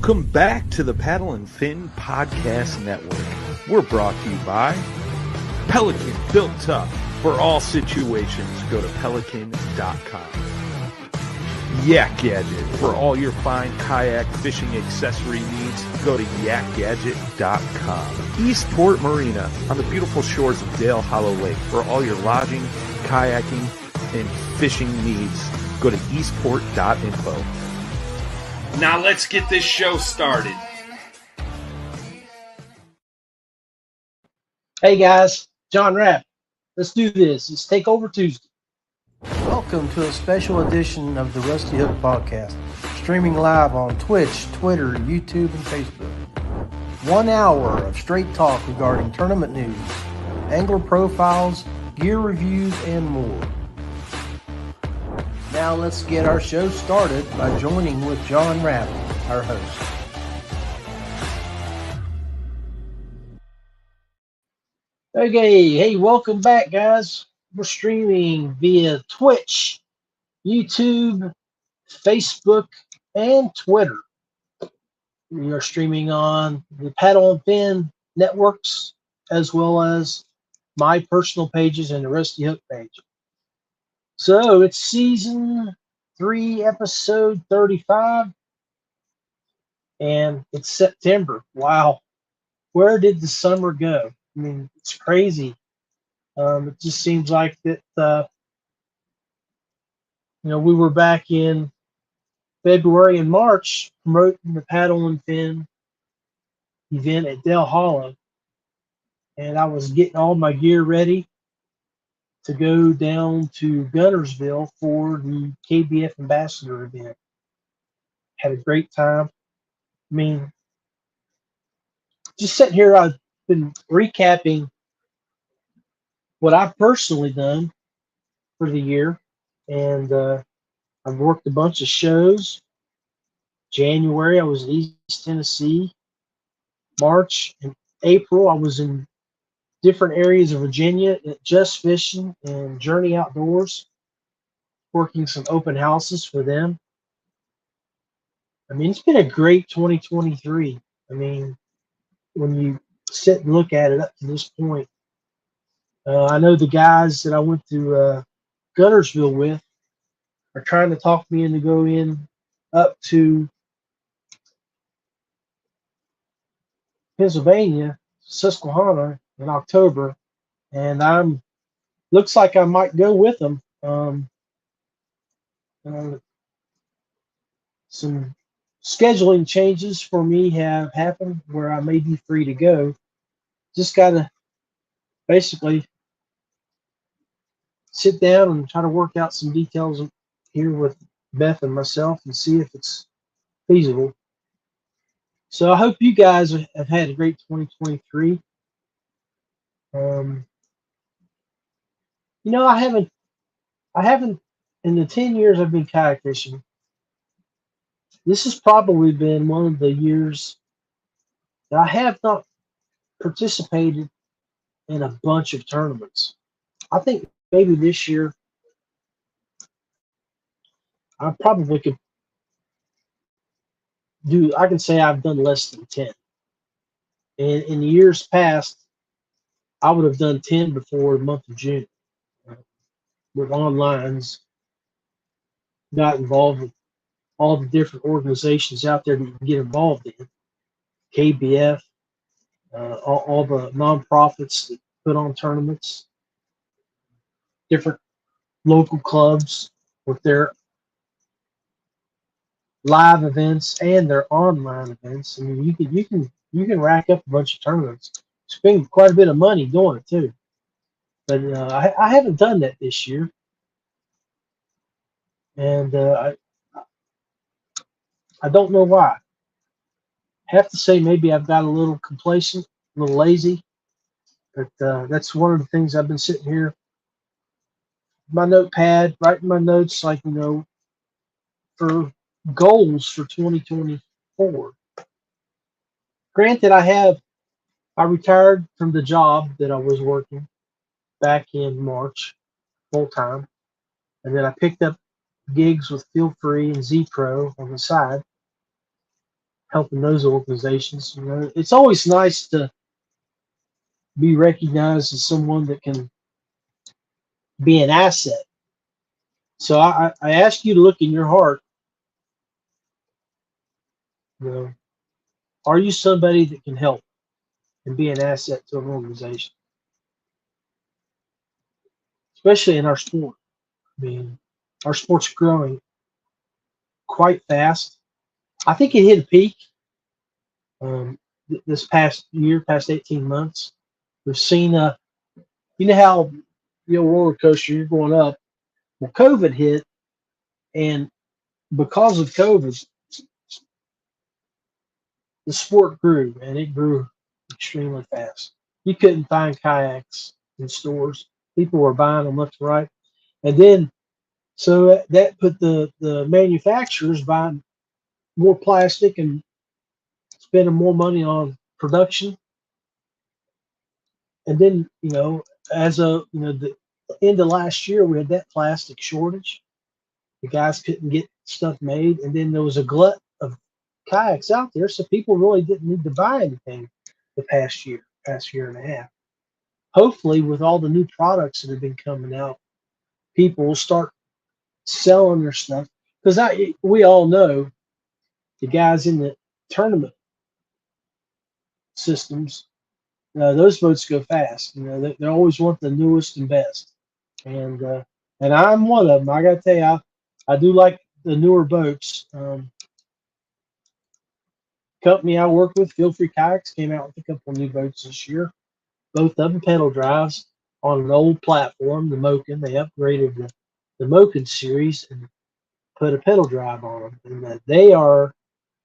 Welcome back to the Paddle and Fin Podcast Network. We're brought to you by Pelican, built tough for all situations. Go to pelican.com. YakGadget, for all your fine kayak fishing accessory needs. Go to YakGadget.com. Eastport Marina, on the beautiful shores of Dale Hollow Lake. For all your lodging, kayaking, and fishing needs, go to eastport.info. Now let's get this show started. Hey guys, John Rapp. Let's do this. It's Takeover Tuesday. Welcome to a special edition of the Rusty Hook Podcast, streaming live on Twitch, Twitter, YouTube, and Facebook. 1 hour of straight talk regarding tournament news, angler profiles, gear reviews, and more. Now let's get our show started by joining with John Rapp, our host. Okay, hey, welcome back, guys. We're streaming via Twitch, YouTube, Facebook, and Twitter. We are streaming on the Paddle and Fin networks, as well as my personal pages and the Rusty Hook page. So it's season 3, episode 35, and it's September. Wow, where did the summer go? I mean, it's crazy. It just seems like that, we were back in February and March promoting the Paddle and Fin event at Dale Hollow, and I was getting all my gear ready to go down to Guntersville for the KBF Ambassador event. Had a great time. I mean, just sitting here, I've been recapping what I've personally done for the year, and I've worked a bunch of shows. January, I was in East Tennessee. March and April, I was in different areas of Virginia at Just Fishing and Journey Outdoors, working some open houses for them. I mean, it's been a great 2023. I mean, when you sit and look at it up to this point, I know the guys that I went to Guntersville with are trying to talk me into going up to Pennsylvania, Susquehanna in October, and looks like I might go with them. Some scheduling changes for me have happened where I may be free to go. Just got to basically sit down and try to work out some details here with Beth and myself and see if it's feasible. So I hope you guys have had a great 2023. I haven't in the 10 years I've been kayak fishing. This has probably been one of the years that I have not participated in a bunch of tournaments. I think maybe this year I probably could I can say I've done less than 10. And in the years past, I would have done 10 before the month of June. With onlines, got involved with all the different organizations out there that you can get involved in. KBF, all the nonprofits that put on tournaments, different local clubs with their live events and their online events. I mean, you can rack up a bunch of tournaments, spend quite a bit of money doing it too. But I haven't done that this year, and I don't know why. I have to say maybe I've got a little complacent, a little lazy, but that's one of the things I've been sitting here, my notepad, writing my notes, like, for goals for 2024. Granted, I retired from the job that I was working back in March full time, and then I picked up gigs with Feelfree and ZPRO on the side. helping those organizations. It's always nice to be recognized as someone that can be an asset. So I ask you to look in your heart. Are you somebody that can help and be an asset to an organization, especially in our sport? I mean, our sport's growing quite fast. I think it hit a peak this past year, past 18 months. We've seen you know how roller coaster, you're going up. Well, COVID hit, and because of COVID, the sport grew, and it grew extremely fast. You couldn't find kayaks in stores. People were buying them left and right. And then, so that put the manufacturers buying more plastic and spending more money on production. And then, as of the end of last year, we had that plastic shortage. The guys couldn't get stuff made, and then there was a glut of kayaks out there, so people really didn't need to buy anything the past year and a half. Hopefully, with all the new products that have been coming out, people will start selling their stuff, because we all know the guys in the tournament systems, those boats go fast. They always want the newest and best, and I'm one of them. I got to tell you, I do like the newer boats. Company I work with, Feelfree Kayaks, came out with a couple of new boats this year. Both of them pedal drives on an old platform, the Moken. They upgraded the Moken series and put a pedal drive on them, and they are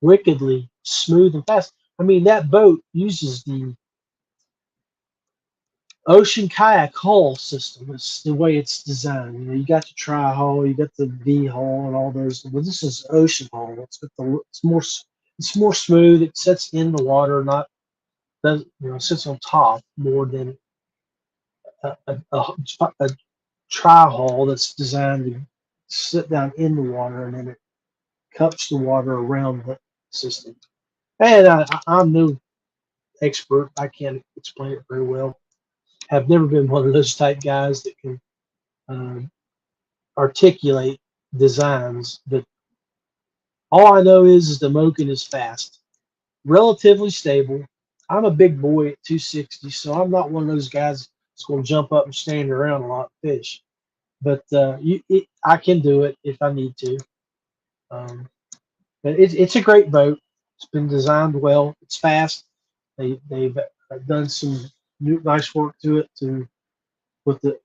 wickedly smooth and fast. I mean, that boat uses the Ocean Kayak hull system. It's the way it's designed. You got the tri hull, you got the V hull, and all those. But this is Ocean hull. It's more smooth. It sits in the water, not sits on top more than a tri hull that's designed to sit down in the water, and then it cups the water around the system. And I'm no expert. I can't explain it very well. Have never been one of those type guys that can articulate designs, but all I know is the Moken is fast, relatively stable. I'm a big boy at 260, so I'm not one of those guys that's going to jump up and stand around a lot and fish. But I can do it if I need to. But it's a great boat. It's been designed well. It's fast. They've done some nice work to it with the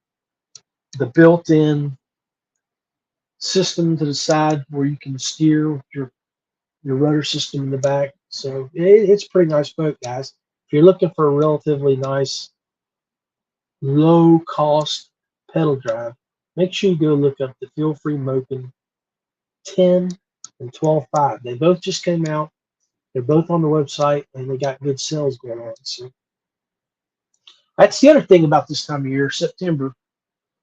built-in system to the side where you can steer with your rudder system in the back. So it's a pretty nice boat, guys. If you're looking for a relatively nice, low-cost pedal drive, make sure you go look up the Feelfree Moken 10 and 12.5. They both just came out. They're both on the website, and they got good sales going on. So that's the other thing about this time of year, September.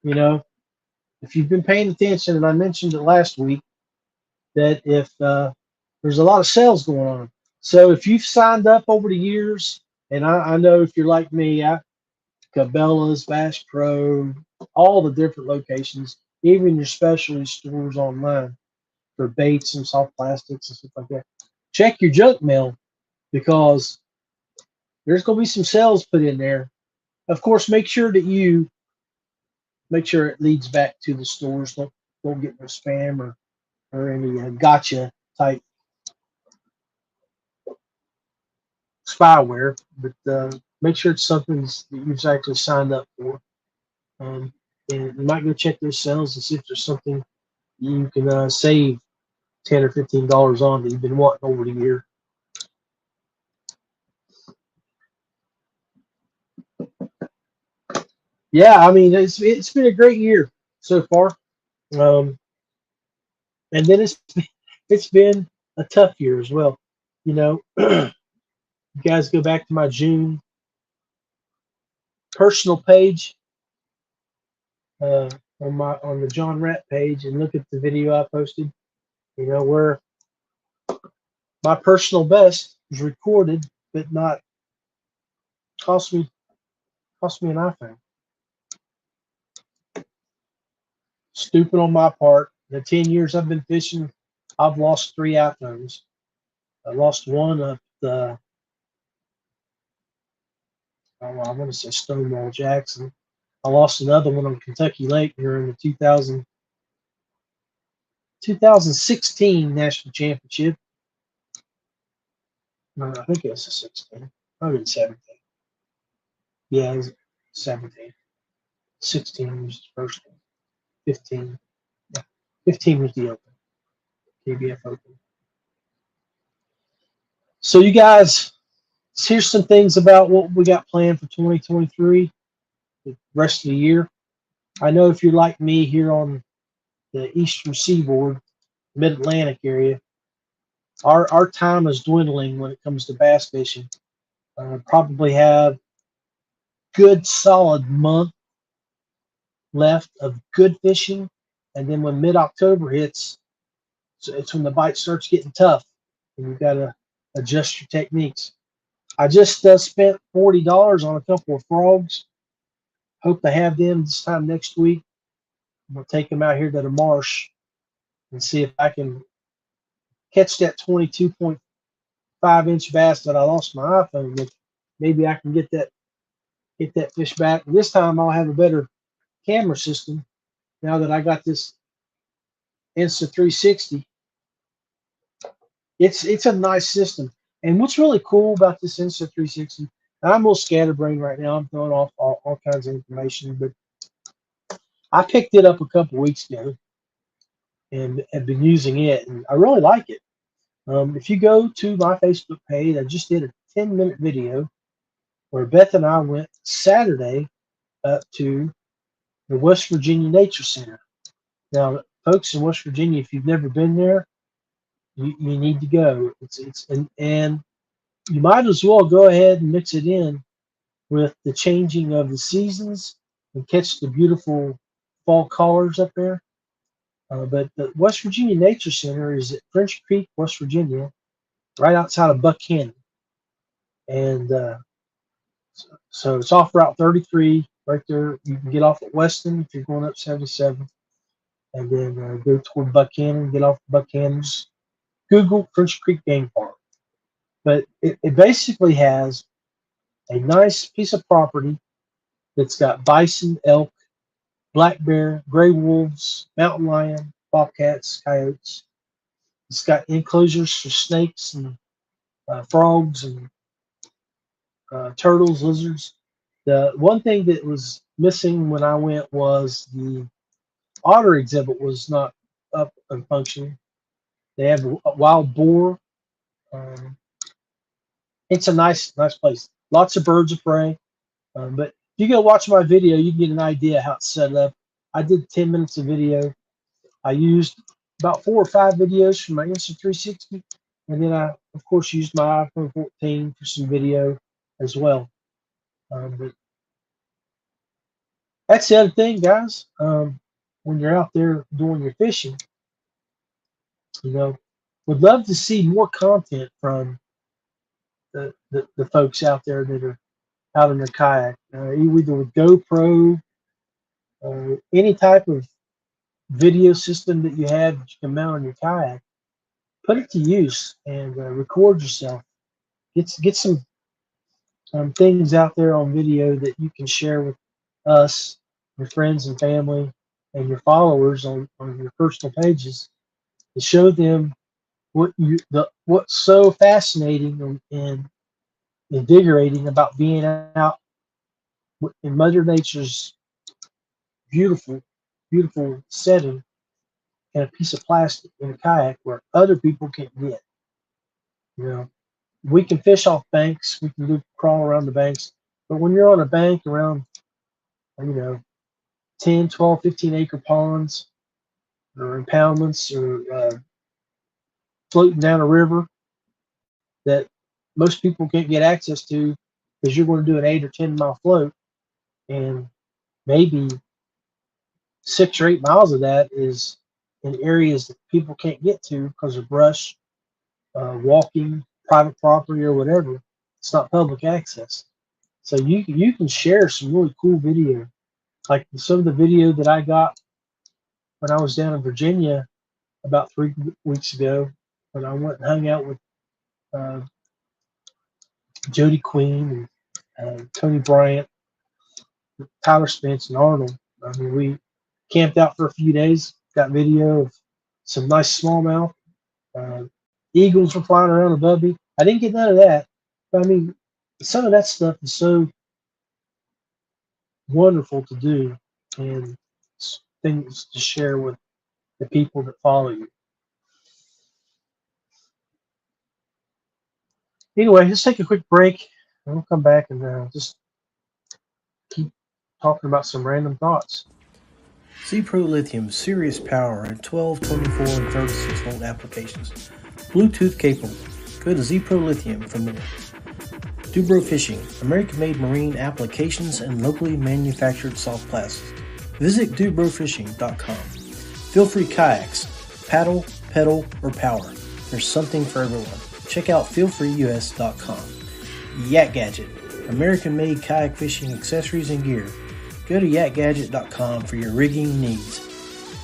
If you've been paying attention, and I mentioned it last week, that if there's a lot of sales going on. So if you've signed up over the years, and I know if you're like me, Cabela's, Bass Pro, all the different locations, even your specialty stores online for baits and soft plastics and stuff like that, check your junk mail, because there's going to be some sales put in there. Of course, make sure it leads back to the stores. Don't get no spam or any gotcha type spyware, but make sure it's something that you've actually signed up for. And you might go check those sales and see if there's something you can save $10 or $15 on that you've been wanting over the year. Yeah, I mean, it's been a great year so far, and then it's been a tough year as well. You guys go back to my June personal page on the John Rapp page and look at the video I posted. Where my personal best was recorded, but not cost me an iPhone. Stupid on my part. The 10 years I've been fishing, I've lost 3 iPhones. I lost one at the, I want to say Stonewall Jackson. I lost another one on Kentucky Lake during the 2016 National Championship. No, I think it was a 16. Probably 17. Yeah, it was 17. 16 was the first one. 15. Yeah. 15 was the Open. KBF Open. So you guys, here's some things about what we got planned for 2023, the rest of the year. I know if you're like me here on the Eastern Seaboard, Mid-Atlantic area, our time is dwindling when it comes to bass fishing. Probably have good solid month left of good fishing, and then when mid-October hits, it's when the bite starts getting tough, and you've got to adjust your techniques. I just spent $40 on a couple of frogs. Hope to have them this time next week. I'm gonna take them out here to the marsh and see if I can catch that 22.5-inch bass that I lost my iPhone with. Maybe I can get that fish back. This time I'll have a better camera system now that I got this Insta360. It's a nice system. And what's really cool about this Insta360, I'm a little scatterbrained right now. I'm throwing off all kinds of information, but I picked it up a couple weeks ago and have been using it, and I really like it. If you go to my Facebook page, I just did a 10-minute video where Beth and I went Saturday up to the West Virginia Nature Center. Now, folks in West Virginia, if you've never been there, you need to go. And you might as well go ahead and mix it in with the changing of the seasons and catch the beautiful fall colors up there. But the West Virginia Nature Center is at French Creek, West Virginia, right outside of Buchanan. And so it's off Route 33 right there. You can get off at Weston if you're going up 77, and then go toward Buchanan, get off Buchanan's. Google French Creek Game Park. But it basically has a nice piece of property that's got bison, elk, black bear, gray wolves, mountain lion, bobcats, coyotes. It's got enclosures for snakes and frogs and turtles, lizards. The one thing that was missing when I went was the otter exhibit was not up and functioning. They have a wild boar. It's a nice place. Lots of birds of prey. But if you go watch my video, you can get an idea how it's set up. I did 10 minutes of video. I used about 4 or 5 videos from my Insta360, and then I, of course, used my iPhone 14 for some video as well. But that's the other thing, guys. When you're out there doing your fishing, would love to see more content from the folks out there that are out in their kayak, either with GoPro, any type of video system that you have that you can mount on your kayak. Put it to use and record yourself. Get some things out there on video that you can share with us, your friends and family, and your followers on your personal pages to show them what's so fascinating and invigorating about being out in Mother Nature's beautiful setting and a piece of plastic in a kayak where other people can't get. We can fish off banks, we can crawl around the banks, but when you're on a bank around 10, 12, 15 acre ponds or impoundments or floating down a river that most people can't get access to because you're going to do an 8 or 10 mile float, and maybe 6 or 8 miles of that is in areas that people can't get to because of brush walking private property or whatever. It's not public access. So you can share some really cool video. Like some of the video that I got when I was down in Virginia about 3 weeks ago, when I went and hung out with uh, Jody Queen and Tony Bryant, Tyler Spence, and Arnold. I mean, we camped out for a few days, got video of some nice smallmouth. Uh, Eagles were flying around above me. I didn't get none of that. But I mean, some of that stuff is so wonderful to do and things to share with the people that follow you. Anyway, let's take a quick break and we'll come back and just keep talking about some random thoughts. ZPRO Lithium, serious power at 12, 24, and 36 volt applications. Bluetooth capable. Go to ZPRO Lithium for more. DuBro Fishing, American-made marine applications and locally manufactured soft plastics. Visit DuBroFishing.com. Feelfree Kayaks, paddle, pedal, or power. There's something for everyone. Check out feelfreeus.com. YakGadget, American-made kayak fishing accessories and gear. Go to YakGadget.com for your rigging needs.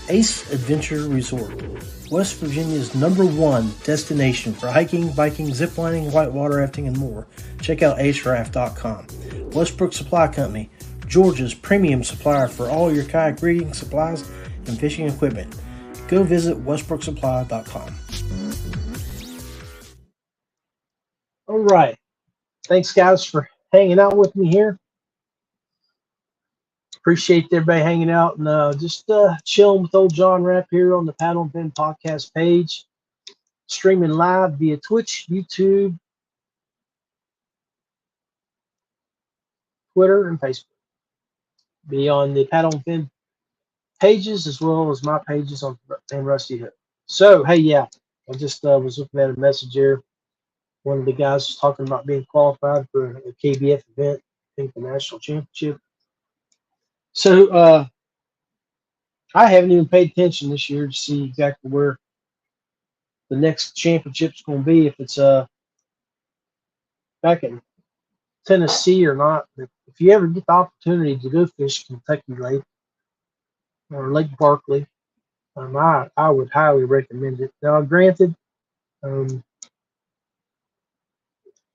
Ace Adventure Resort, West Virginia's #1 destination for hiking, biking, ziplining, whitewater rafting, and more. Check out aceraft.com. Westbrook Supply Co, Georgia's premium supplier for all your kayak rigging supplies and fishing equipment. Go visit westbrooksupply.com. All right. Thanks, guys, for hanging out with me here. Appreciate everybody hanging out and just chilling with old John Rapp here on the Paddle and Fin podcast page. Streaming live via Twitch, YouTube, Twitter, and Facebook. Be on the Paddle and Fin pages as well as my pages on Rusty Hook. So, hey, yeah, I just was looking at a message here. One of the guys was talking about being qualified for a KBF event, I think the national championship. So I haven't even paid attention this year to see exactly where the next championship's going to be, if it's back in Tennessee or not. But if you ever get the opportunity to go fish Kentucky Lake or Lake Barkley, I would highly recommend it. Now, granted,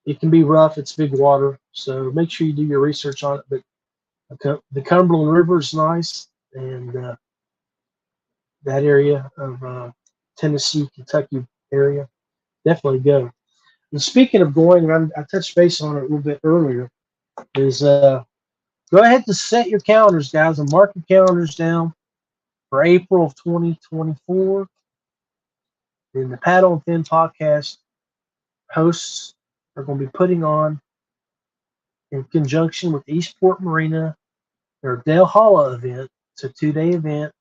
it can be rough. It's big water, so make sure you do your research on it. But the Cumberland River is nice, and that area of Tennessee, Kentucky area, definitely go. And speaking of going, and I touched base on it a little bit earlier, is go ahead to set your calendars, guys, and mark your calendars down for April of 2024. And the Paddle and Fin podcast hosts are going to be putting on, in conjunction with Eastport Marina, their Dale Hollow event. It's a 2-day event.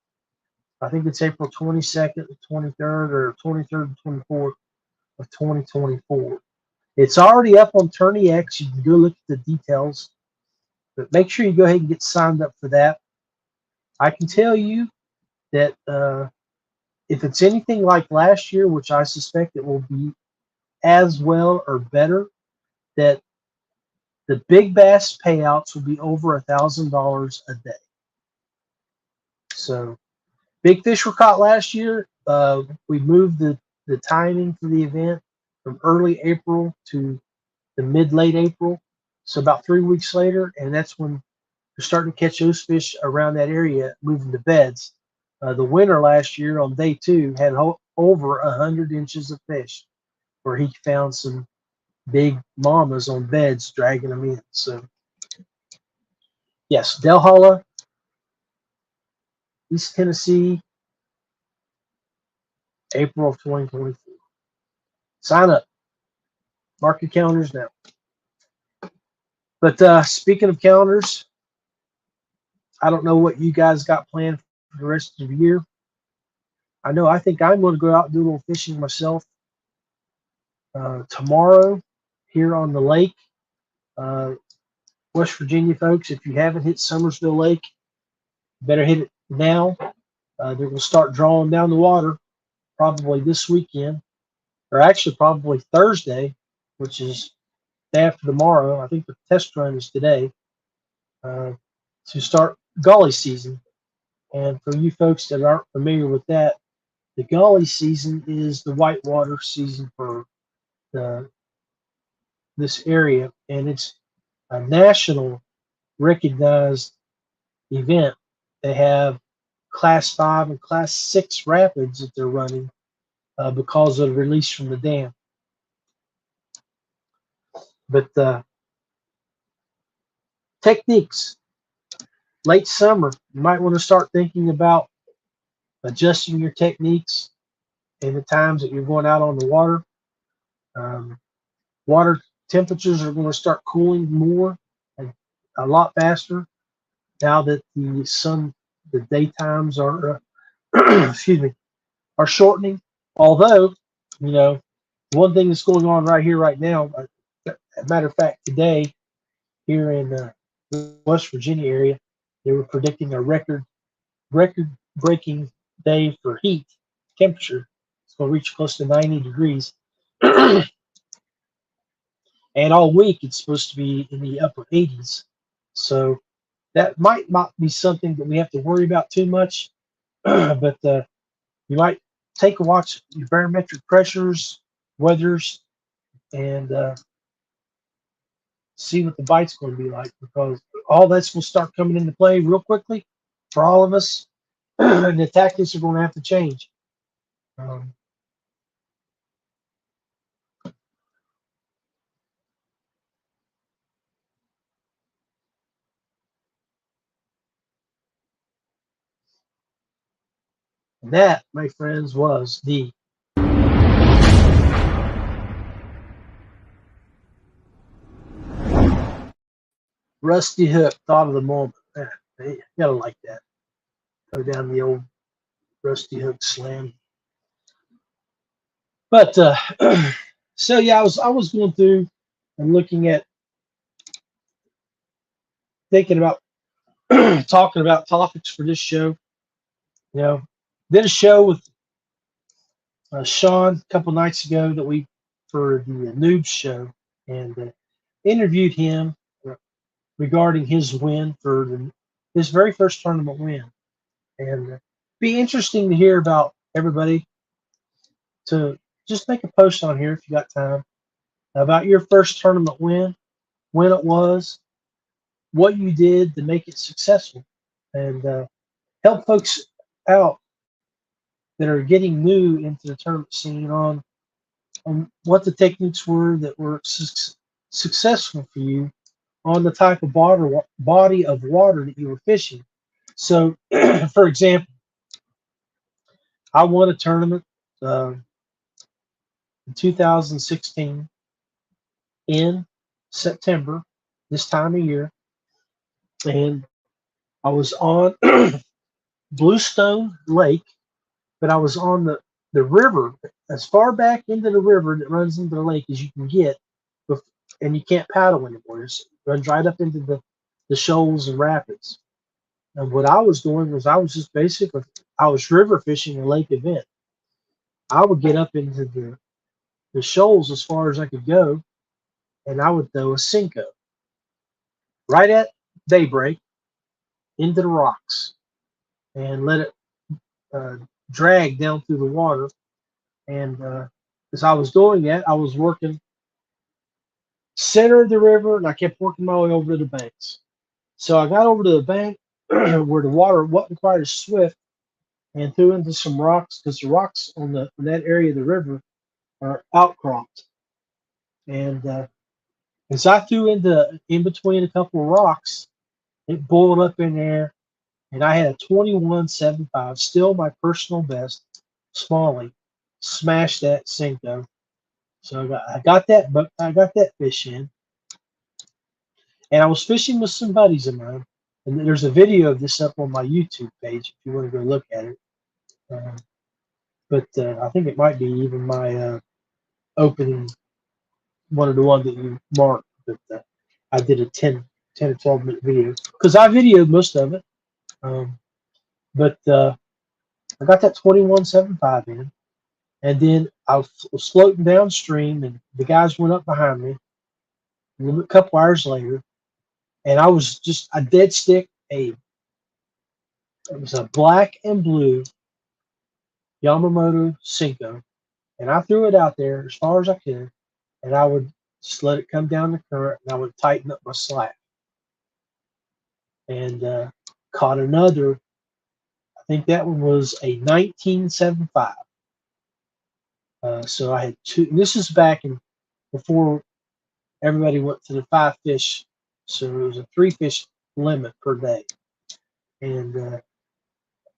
I think it's April 22nd, 23rd, or 23rd and 24th of 2024. It's already up on Tourney X. You can go look at the details, but make sure you go ahead and get signed up for that. I can tell you that if it's anything like last year, which I suspect it will be as well or better, that the big bass payouts will be over $1,000 a day. So big fish were caught last year. We moved the timing for the event from early April to the mid-late April. So about 3 weeks later, and that's when we're starting to catch those fish around that area, moving to beds. The winner last year on day 2 had over 100 inches of fish, where he found some big mamas on beds dragging them in. So yes, Dale Hollow, East Tennessee, April of 2024. Sign up. Mark your calendars now. But speaking of calendars, I don't know what you guys got planned for the rest of the year. I think I'm going to go out and do a little fishing myself tomorrow here on the lake. West Virginia folks, if you haven't hit Summersville Lake, you better hit it now. They're going to start drawing down the water probably this weekend, or actually probably Thursday, which is day after tomorrow. I think the test run is today, to start gully season. And for you folks that aren't familiar with that, the gully season is the whitewater season for this area, and it's a national recognized event. They have Class 5 and Class 6 rapids that they're running because of the release from the dam. But techniques, late summer, you might want to start thinking about adjusting your techniques in the times that you're going out on the water. Water temperatures are going to start cooling more and a lot faster now that the daytimes are, excuse me, are shortening. Although, you know, one thing that's going on right here, right now, as a matter of fact, today here in the West Virginia area, they were predicting a record-breaking day for heat temperature. It's going to reach close to 90 degrees. And all week, it's supposed to be in the upper 80s. So that might not be something that we have to worry about too much. But you might take a watch your barometric pressures, weathers, and see what the bite's going to be like, because all that's going to start coming into play real quickly for all of us, and the tactics are going to have to change. And that, my friends, was the Rusty Hook thought of the moment. You gotta like that. Go down the old Rusty Hook slam. But so yeah, I was going through and looking at, thinking about talking about topics for this show. You know, did a show with Sean a couple nights ago for the Noob show, and interviewed him regarding his win for his very first tournament win. And be interesting to hear about everybody, to just make a post on here if you got time about your first tournament win, when it was, what you did to make it successful, and help folks out that are getting new into the tournament scene on what the techniques were that were successful for you on the type of body of water that you were fishing. So, for example, I won a tournament in 2016 in September, this time of year, and I was on Bluestone Lake, but I was on the river, as far back into the river that runs into the lake as you can get, and you can't paddle anymore. It runs right up into the shoals and rapids. And what I was doing was I was river fishing a lake event. I would get up into the shoals as far as I could go, and I would throw a Cinco right at daybreak into the rocks and let it drag down through the water. And as I was doing that, I was working center of the river, and I kept working my way over to the banks. So I got over to the bank where the water wasn't quite as swift, and threw into some rocks, because the rocks in that area of the river are outcropped. And as I threw in between a couple of rocks, it boiled up in there, and I had a 21.75, still my personal best, smallie, smashed that Cinco. So I got that fish in, and I was fishing with some buddies of mine. And there's a video of this up on my YouTube page if you want to go look at it. But I think it might be even my opening, one of the ones that you marked. But I did a 10 or 12 minute video, because I videoed most of it. But I got that 21.75 in, And then I was floating downstream, and the guys went up behind me a couple hours later, and I was just a dead stick. It was a black and blue Yamamoto Cinco, and I threw it out there as far as I could, and I would just let it come down the current, and I would tighten up my slack. And caught another. I think that one was a 1975. So I had two. This is back in before everybody went to the 5 fish, so it was a 3 fish limit per day. And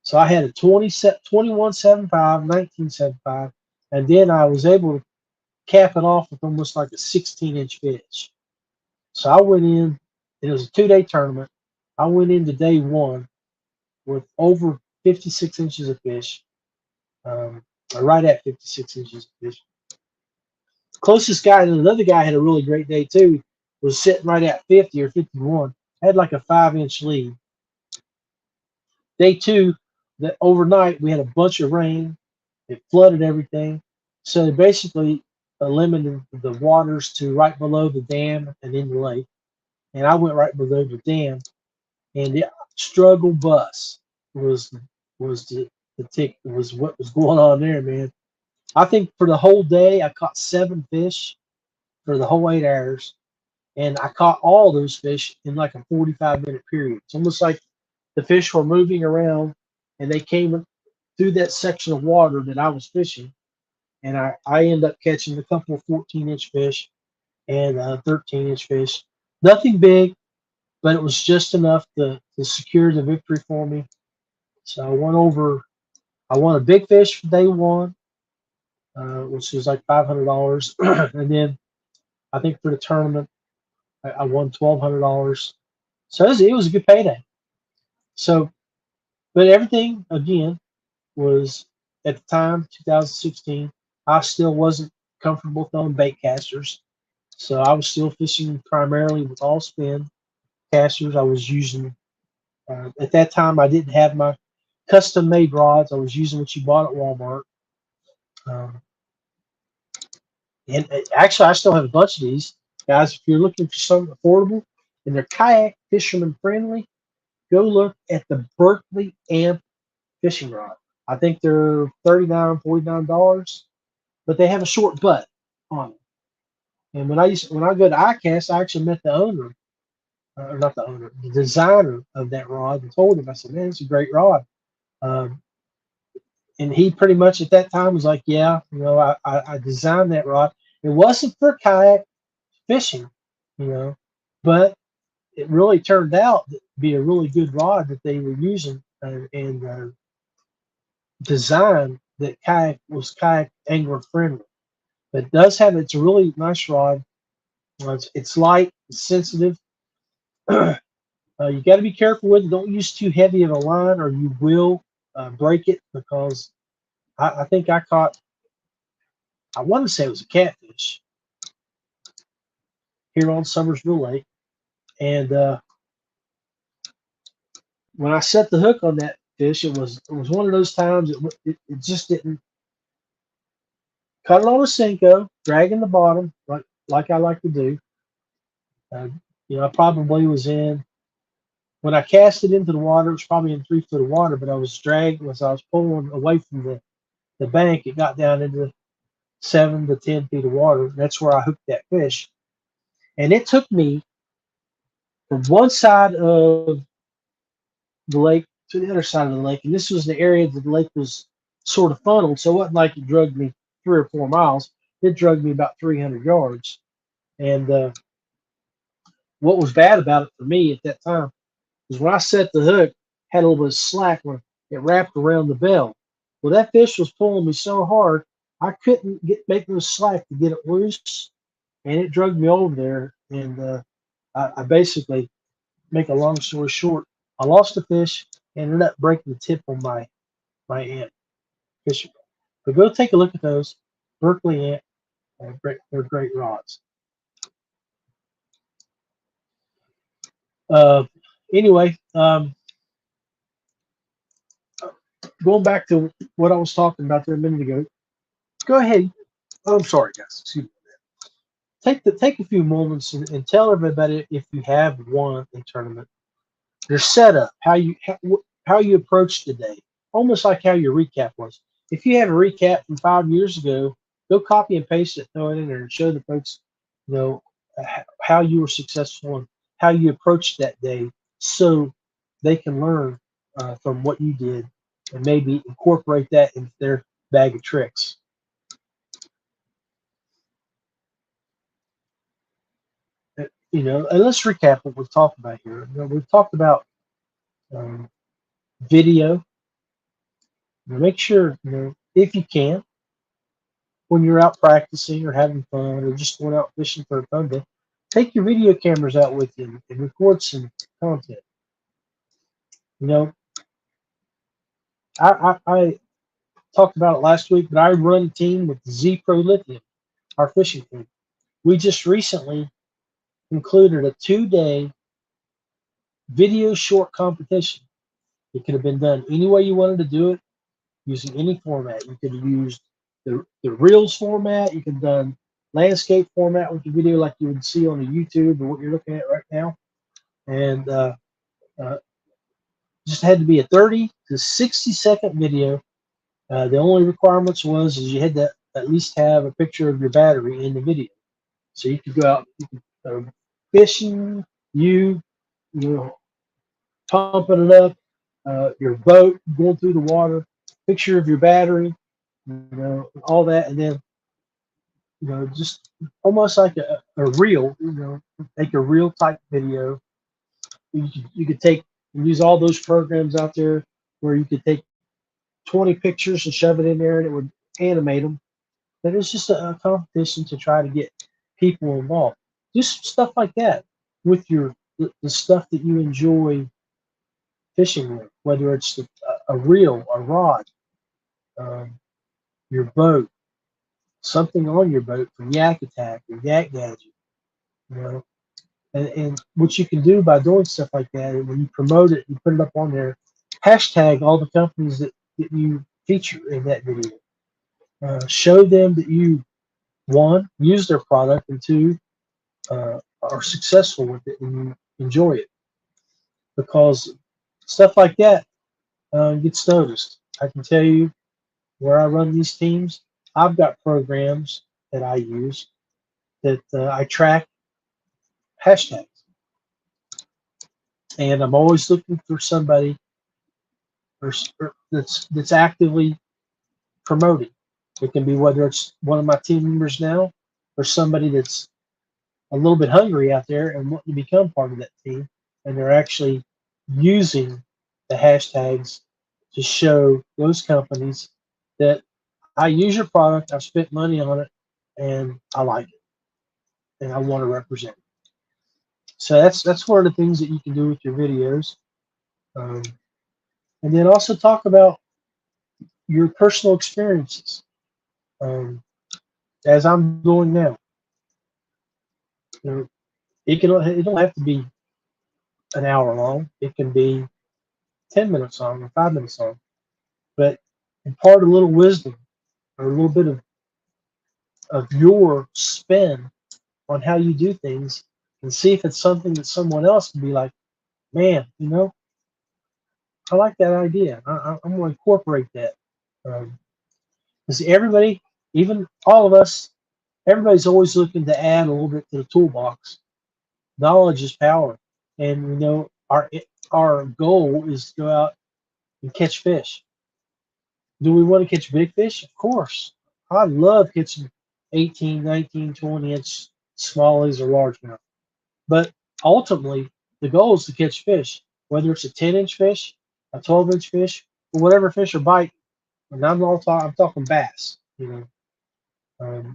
so I had a 2175, 1975, and then I was able to cap it off with almost like a 16-inch fish. So I went in. It was a 2-day tournament. I went into day one with over 56 inches of fish, right at 56 inches of fish. Closest guy, and another guy had a really great day too, was sitting right at 50 or 51. Had like a 5-inch lead. Day two, that overnight we had a bunch of rain. It flooded everything. So they basically limited the waters to right below the dam and in the lake. And I went right below the dam, and the struggle bus was the tick was what was going on there, man. I think for the whole day I caught 7 fish for the whole 8 hours, and I caught all those fish in like a 45-minute period. It's almost like the fish were moving around, and they came through that section of water that I was fishing, and I ended up catching a couple of 14-inch fish and 13-inch fish. Nothing big, but it was just enough to secure the victory for me. So I won a big fish for day one, which was like $500. And then I think for the tournament, I won $1,200. So it was a good payday. So, but everything, again, was at the time, 2016, I still wasn't comfortable throwing bait casters. So I was still fishing primarily with all spin casters. I was using, at that time, I didn't have my custom made rods. I was using what you bought at Walmart. Um, and actually, I still have a bunch of these. Guys, if you're looking for something affordable and they're kayak fisherman friendly, go look at the Berkeley Amp fishing rod. I think they're $39, $49, but they have a short butt on it. And when I go to ICAST, I actually met the owner, or not the owner, the designer of that rod, and told him, I said, man, it's a great rod. Um, and he pretty much at that time was like, yeah, I designed that rod. It wasn't for kayak fishing, but it really turned out to be a really good rod that they were using and design that was kayak angler friendly. But it does have, it's a really nice rod. It's light, it's sensitive. You got to be careful with it. Don't use too heavy of a line or you will break it, because I think I caught, I want to say it was a catfish here on Summersville Lake. And when I set the hook on that fish, it was one of those times it just didn't. Cut it on a Senko, dragging the bottom like I like to do. I probably was in, when I cast it into the water, it was probably in 3 foot of water, but I was dragged as I was pulling away from the bank. It got down into 7 to 10 feet of water. That's where I hooked that fish. And it took me from one side of the lake to the other side of the lake. And this was the area that the lake was sort of funneled. So it wasn't like it drugged me 3 or 4 miles. It drugged me about 300 yards. And what was bad about it for me at that time was when I set the hook, had a little bit of slack when it wrapped around the bell. Well, that fish was pulling me so hard, I couldn't make no slack to get it loose, and it drugged me over there. And I basically, make a long story short, I lost the fish and ended up breaking the tip on my Ant fishing rod. But go take a look at those Berkeley Ant. They're great rods. Anyway, going back to what I was talking about there a minute ago, go ahead. Oh, I'm sorry, guys. Excuse me. Take a few moments and tell everybody if you have won a tournament, your setup, how you approached the day, almost like how your recap was. If you have a recap from 5 years ago, go copy and paste it, throw it in there, and show the folks, you know, how you were successful and how you approached that day, so they can learn from what you did and maybe incorporate that into their bag of tricks. You know, and let's recap what we've talked about here. You know, we've talked about um, video. Make sure, you know, if you can, when you're out practicing or having fun or just going out fishing for a fun day, take your video cameras out with you and record some content. You know, I talked about it last week, but I run a team with ZPRO Lithium, our fishing team. We just recently concluded a 2-day video short competition. It could have been done any way you wanted to do it, using any format. You could have used the Reels format. You could have done landscape format with the video like you would see on the YouTube or what you're looking at right now. And just had to be a 30 to 60-second video. The only requirements is you had to at least have a picture of your battery in the video. So you could go out, you could fishing, you know, pumping it up, your boat going through the water, picture of your battery, you know, all that, and then, you know, just almost like a reel, you know, make a reel type video. You could take and use all those programs out there where you could take 20 pictures and shove it in there and it would animate them. But it's just a competition to try to get people involved. Just stuff like that with the stuff that you enjoy fishing with, whether it's a reel, a rod, your boat, something on your boat from Yak Attack or YakGadget, you know. And what you can do by doing stuff like that, and when you promote it, you put it up on there, hashtag all the companies that you feature in that video. Show them that you, one, use their product, and two, are successful with it and you enjoy it. Because stuff like that gets noticed. I can tell you where I run these teams, I've got programs that I use that I track hashtags. And I'm always looking for somebody that's actively promoting. It can be whether it's one of my team members now or somebody that's a little bit hungry out there and wanting to become part of that team, and they're actually using the hashtags to show those companies that I use your product, I've spent money on it, and I like it, and I want to represent it. So that's one of the things that you can do with your videos. And then also talk about your personal experiences, as I'm doing now. You know, it don't have to be an hour long. It can be 10 minutes long or 5 minutes long, but impart a little wisdom or a little bit of your spin on how you do things, and see if it's something that someone else can be like, man, you know, I like that idea. I'm going to incorporate that. Because everybody, even all of us, everybody's always looking to add a little bit to the toolbox. Knowledge is power, and you know our goal is to go out and catch fish. Do we want to catch big fish? Of course. I love catching 18, 19, 20-inch smallies or largemouth. But ultimately, the goal is to catch fish, whether it's a 10-inch fish, a 12-inch fish, or whatever fish are biting. And I'm talking bass. You know,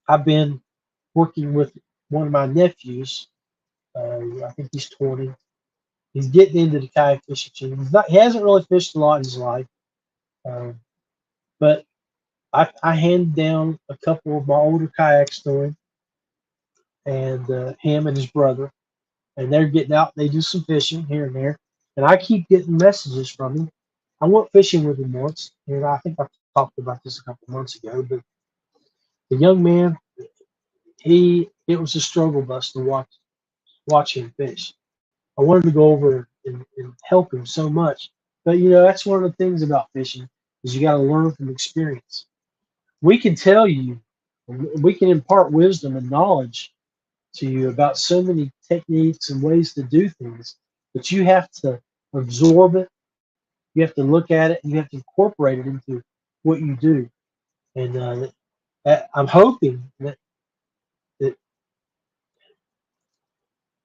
I've been working with one of my nephews. I think he's 20. He's getting into the kayak fishing. He hasn't really fished a lot in his life, but I handed down a couple of my older kayaks to him, and him and his brother, and they're getting out. They do some fishing here and there, and I keep getting messages from him. I went fishing with him once, and I think I talked about this a couple months ago, but the young man, it was a struggle bus to watch him fish. I wanted to go over and help him so much. But that's one of the things about fishing is you got to learn from experience. We can tell you, we can impart wisdom and knowledge to you about so many techniques and ways to do things, but you have to absorb it. You have to look at it, and you have to incorporate it into what you do. And I'm hoping that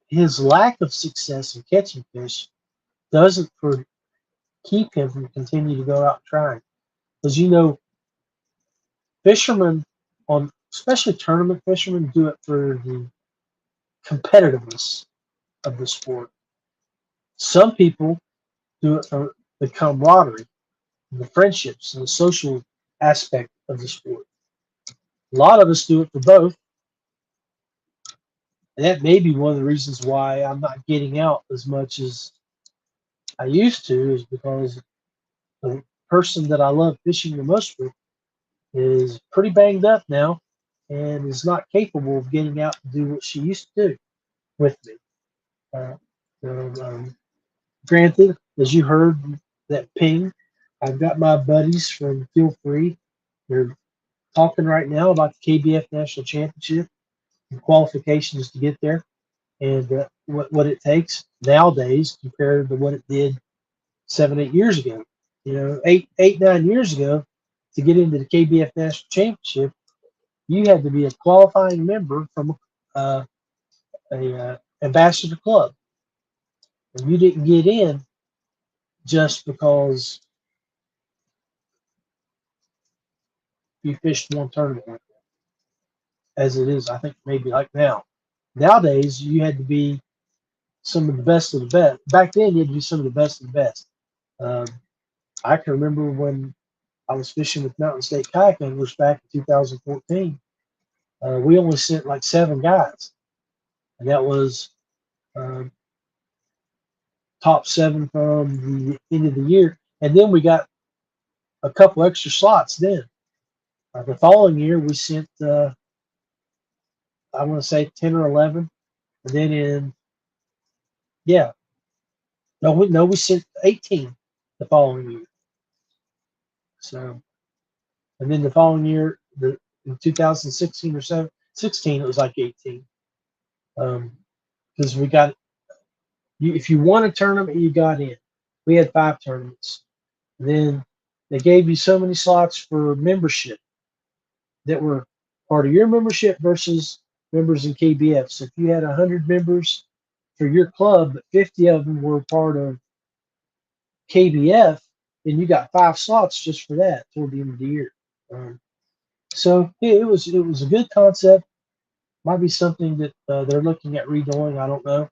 his lack of success in catching fish doesn't keep him from continuing to go out trying. Because fishermen, especially tournament fishermen, do it for the competitiveness of the sport. Some people do it for the camaraderie, and the friendships, and the social aspect of the sport. A lot of us do it for both. And that may be one of the reasons why I'm not getting out as much as I used to, is because the person that I love fishing the most with is pretty banged up now and is not capable of getting out to do what she used to do with me. Uh, so, granted, as you heard that ping, I've got my buddies from Feelfree. They're talking right now about the KBF National Championship and qualifications to get there, and what it takes nowadays compared to what it did 7-8 years ago. 8-9 years ago, to get into the KBF National Championship, you had to be a qualifying member from a ambassador club, and you didn't get in just because you fished one tournament, as it is. I think maybe like now. Nowadays, you had to be some of the best of the best. Back then, you had to be some of the best of the best. Um, I can remember when I was fishing with Mountain State Kayak Anglers back in 2014. We only sent like 7 guys, and that was um, top 7 from the end of the year. And then we got a couple extra slots then. The following year, we sent, I want to say 10 or 11. And then we sent 18 the following year. So, and then the following year, in 2016 or 16, it was like 18. Because we got, if you won a tournament, you got in. We had 5 tournaments. And then they gave you so many slots for membership that were part of your membership versus members in KBF. So if you had 100 members for your club, but 50 of them were part of KBF, then you got 5 slots just for that toward the end of the year. So it was a good concept. Might be something that they're looking at redoing. I don't know,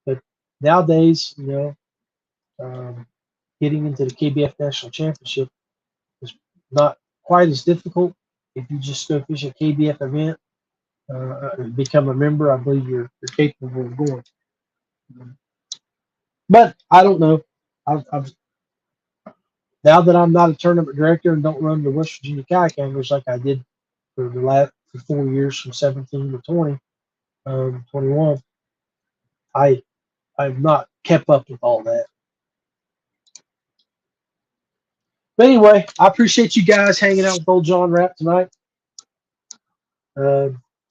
but nowadays, getting into the KBF National Championship is not quite as difficult. If you just go fish a KBF event, become a member, I believe you're capable of going. But I don't know. I've now that I'm not a tournament director and don't run the West Virginia Kayak Anglers like I did for the last 4 years, from 17 to 20, 21, I've not kept up with all that. But anyway, I appreciate you guys hanging out with old John Rapp tonight.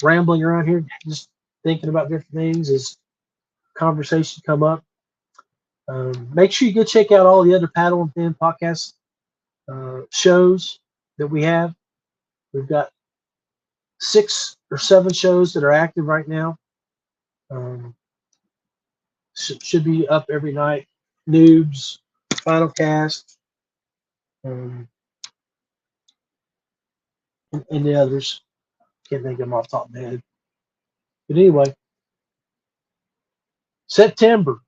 Rambling around here, just thinking about different things as conversation come up. Make sure you go check out all the other Paddle and Fin podcast shows that we have. We've got 6 or 7 shows that are active right now. Should be up every night. Noobs, Final Cast, and the others. Can't think of them off the top of my head. But anyway, September.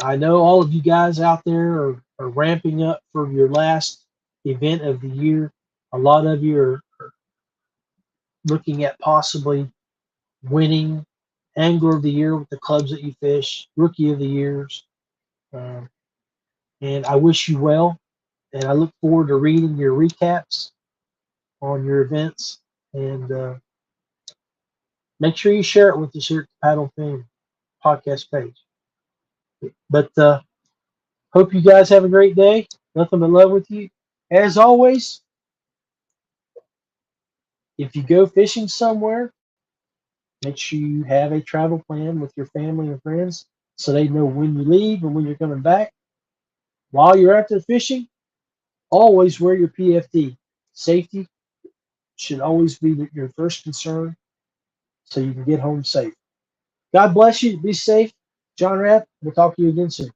I know all of you guys out there are ramping up for your last event of the year. A lot of you are looking at possibly winning Angler of the Year with the clubs that you fish, Rookie of the Years. And I wish you well. And I look forward to reading your recaps on your events. And make sure you share it with us here at the Paddle Fin podcast page. But hope you guys have a great day. Nothing but love with you. As always, if you go fishing somewhere, make sure you have a travel plan with your family and friends so they know when you leave and when you're coming back. While you're out there fishing, always wear your PFD. Safety should always be your first concern so you can get home safe. God bless you. Be safe. John Rapp, we'll talk to you again soon.